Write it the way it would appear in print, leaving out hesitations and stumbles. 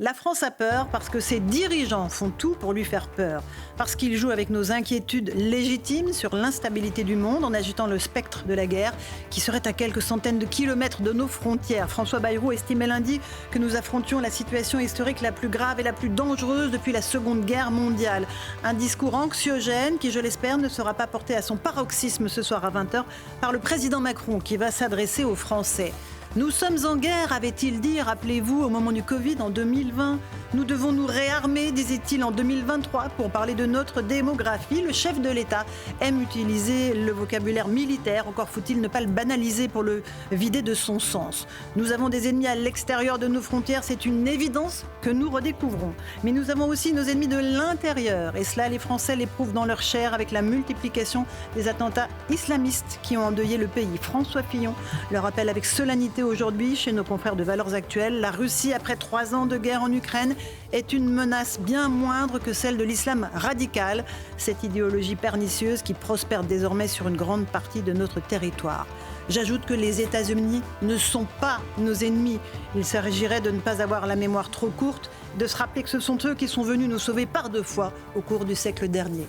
La France a peur parce que ses dirigeants font tout pour lui faire peur. Parce qu'ils jouent avec nos inquiétudes légitimes sur l'instabilité du monde en agitant le spectre de la guerre qui serait à quelques centaines de kilomètres de nos frontières. François Bayrou estimait lundi que nous affrontions la situation historique la plus grave et la plus dangereuse depuis la Seconde Guerre mondiale. Un discours anxiogène qui, je l'espère, ne sera pas porté à son paroxysme ce soir à 20h par le président Macron qui va s'adresser aux Français. Nous sommes en guerre, avait-il dit, rappelez-vous, au moment du Covid en 2020. Nous devons nous réarmer, disait-il en 2023, pour parler de notre démographie. Le chef de l'État aime utiliser le vocabulaire militaire, encore faut-il ne pas le banaliser pour le vider de son sens. Nous avons des ennemis à l'extérieur de nos frontières, c'est une évidence que nous redécouvrons. Mais nous avons aussi nos ennemis de l'intérieur, et cela les Français l'éprouvent dans leur chair avec la multiplication des attentats islamistes qui ont endeuillé le pays. François Fillon le rappelle avec solennité aujourd'hui chez nos confrères de Valeurs Actuelles. La Russie, après 3 ans de guerre en Ukraine, est une menace bien moindre que celle de l'islam radical, cette idéologie pernicieuse qui prospère désormais sur une grande partie de notre territoire. J'ajoute que les États-Unis ne sont pas nos ennemis. Il s'agirait de ne pas avoir la mémoire trop courte, de se rappeler que ce sont eux qui sont venus nous sauver par 2 fois au cours du siècle dernier.